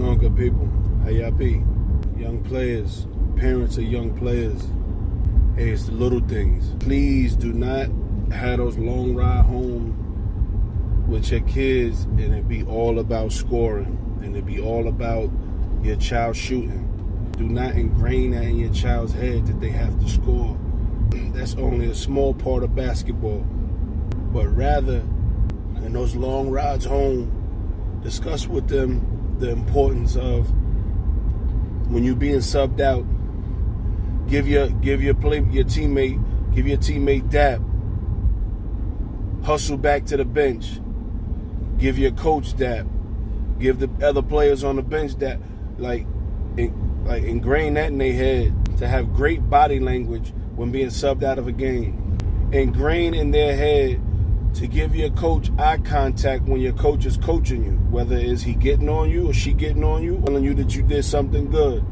on, good people? How y'all be? Young players, parents of young players. Hey, it's the little things. Please do not have those long ride home with your kids and it be all about scoring and it be all about your child shooting. Do not ingrain that in your child's head that they have to score. That's only a small part of basketball. But rather, in those long rides home, discuss with them the importance of when you're being subbed out, give your teammate dap, hustle back to the bench, give your coach dap, give the other players on the bench dap, like ingrain that in their head to have great body language when being subbed out of a game. Ingrain in their head to give your coach eye contact when your coach is coaching you, whether it's he getting on you or she getting on you, telling you that you did something good.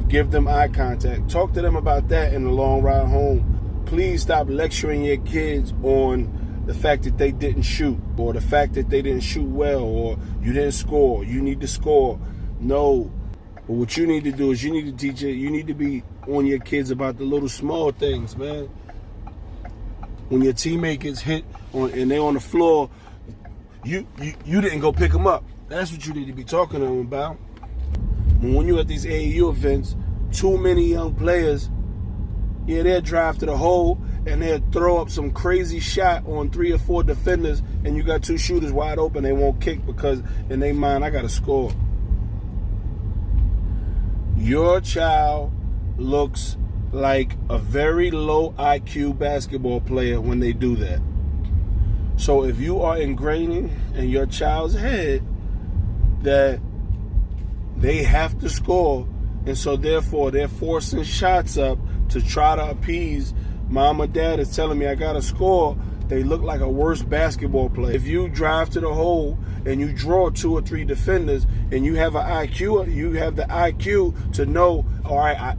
Give them eye contact. Talk to them about that in the long ride home. Please stop lecturing your kids on the fact that they didn't shoot or the fact that they didn't shoot well or you didn't score. You need to score. No. But what you need to do is you need to teach it. You need to be on your kids about the little small things, man. When your teammate gets hit and they're on the floor, you didn't go pick them up. That's what you need to be talking to them about. When you're at these AAU events, too many young players, they'll drive to the hole and they'll throw up some crazy shot on 3 or 4 defenders and you got 2 shooters wide open, they won't kick because in their mind, I got to score. Your child looks like a very low IQ basketball player when they do that. So if you are ingraining in your child's head that they have to score, and so therefore they're forcing shots up to try to appease mom or dad is telling me I gotta score, they look like a worse basketball player. If you drive to the hole and you draw 2 or 3 defenders and you have an IQ, you have the IQ to know, all right,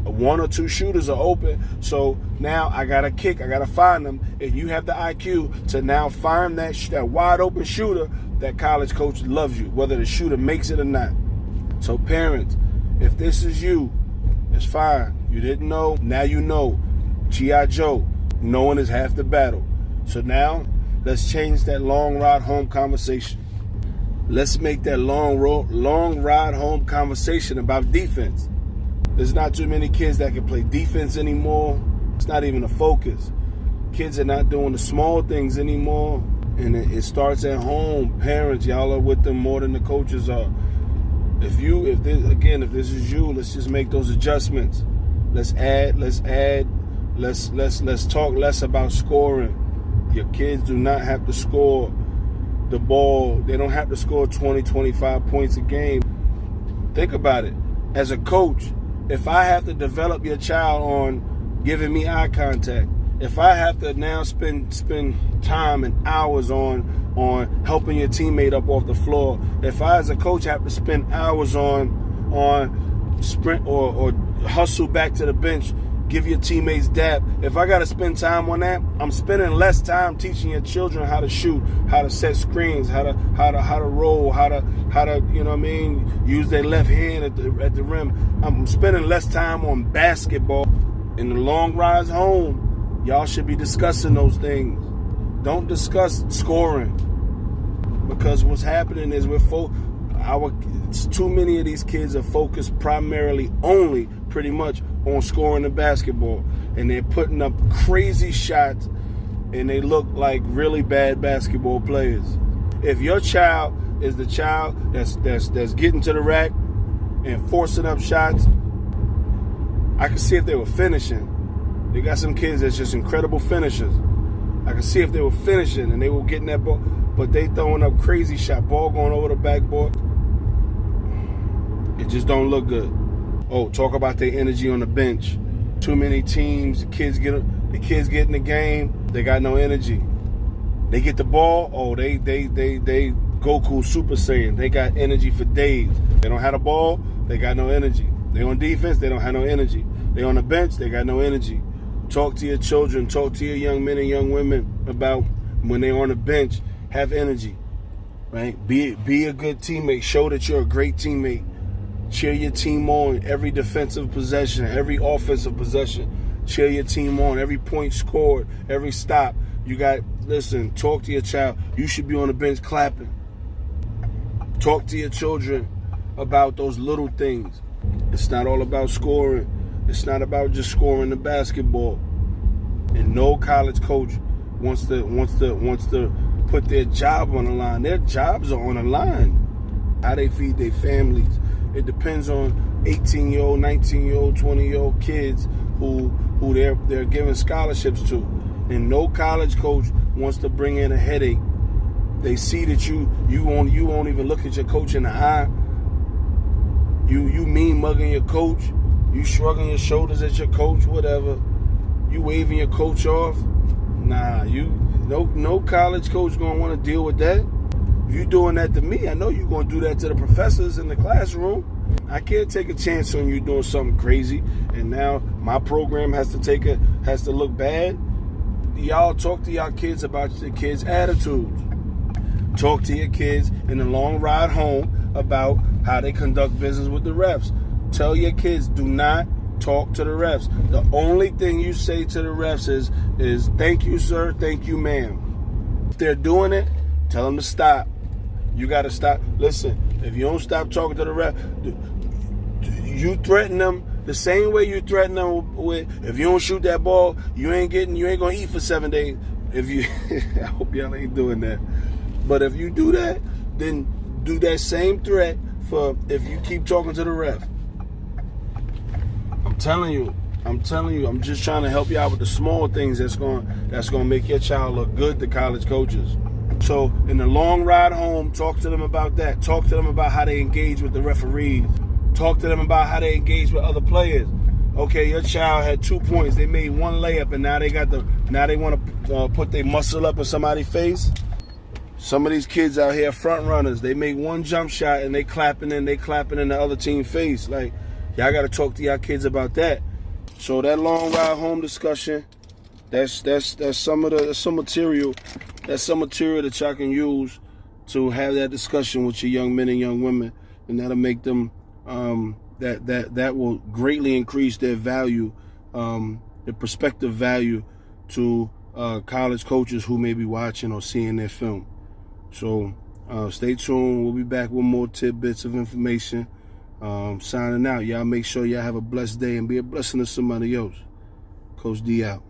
1 or 2 shooters are open, so now I gotta kick, I gotta find them, and you have the IQ to now find that wide open shooter. That college coach loves you, whether the shooter makes it or not. So parents, if this is you, it's fine. You didn't know, now you know. G.I. Joe, knowing is half the battle. So now, let's change that long ride home conversation. Let's make that long ride home conversation about defense. There's not too many kids that can play defense anymore. It's not even a focus. Kids are not doing the small things anymore. And it starts at home. Parents, y'all are with them more than the coaches are. If this is you, let's just make those adjustments. Let's talk less about scoring. Your kids do not have to score the ball. They don't have to score 20, 25 points a game. Think about it. As a coach, if I have to develop your child on giving me eye contact, if I have to now spend time and hours on helping your teammate up off the floor, if I as a coach have to spend hours on sprint or hustle back to the bench, give your teammates dap, if I got to spend time on that, I'm spending less time teaching your children how to shoot, how to set screens, how to roll, how to use their left hand at the rim. I'm spending less time on basketball. In the long rides home, y'all should be discussing those things. Don't discuss scoring, because what's happening is too many of these kids are focused primarily only pretty much on scoring the basketball, and they're putting up crazy shots and they look like really bad basketball players. If your child is the child that's getting to the rack and forcing up shots, I can see if they were finishing. They got some kids that's just incredible finishers. I can see if they were finishing and they were getting that ball, but they throwing up crazy shot, ball going over the backboard. It just don't look good. Oh, talk about their energy on the bench. Too many teams, the kids get in the game, they got no energy. They get the ball, oh, they Goku Super Saiyan. They got energy for days. They don't have the ball, they got no energy. They on defense, they don't have no energy. They on the bench, they got no energy. Talk to your children, talk to your young men and young women about when they're on the bench, have energy. right? Be a good teammate. Show that you're a great teammate. Cheer your team on every defensive possession, every offensive possession. Cheer your team on every point scored, every stop. Listen, talk to your child. You should be on the bench clapping. Talk to your children about those little things. It's not all about scoring. It's not about just scoring the basketball. And no college coach wants to put their job on the line. Their jobs are on the line. How they feed their families. It depends on 18-year-old, 19-year-old, 20-year-old kids who they're giving scholarships to. And no college coach wants to bring in a headache. They see that you won't even look at your coach in the eye. You mean mugging your coach. You shrugging your shoulders at your coach, whatever. You waving your coach off. Nah, no college coach gonna want to deal with that. If you doing that to me, I know you're gonna do that to the professors in the classroom. I can't take a chance on you doing something crazy, and now my program has to look bad. Y'all talk to y'all kids about the kids' attitudes. Talk to your kids in the long ride home about how they conduct business with the refs. Tell your kids, do not talk to the refs. The only thing you say to the refs is thank you, sir, thank you, ma'am. If they're doing it, tell them to stop. You got to stop. Listen, if you don't stop talking to the ref, you threaten them the same way you threaten them with, if you don't shoot that ball, you ain't gonna eat for 7 days. I hope y'all ain't doing that. But if you do that, then do that same threat for if you keep talking to the ref. I'm telling you, I'm just trying to help you out with the small things that's gonna make your child look good to college coaches. So in the long ride home, talk to them about that. Talk to them about how they engage with the referees. Talk to them about how they engage with other players. Okay, your child had 2 points. They made one layup, and now they want to put their muscle up in somebody's face. Some of these kids out here, front runners, they make one jump shot and they clapping in the other team's face. Like, y'all got to talk to y'all kids about that. So that long ride home discussion, that's some material that y'all can use to have that discussion with your young men and young women, and that'll make them that will greatly increase their value, their prospective value to college coaches who may be watching or seeing their film. So stay tuned. We'll be back with more tidbits of information. Signing out. Y'all make sure y'all have a blessed day and be a blessing to somebody else. Coach D out.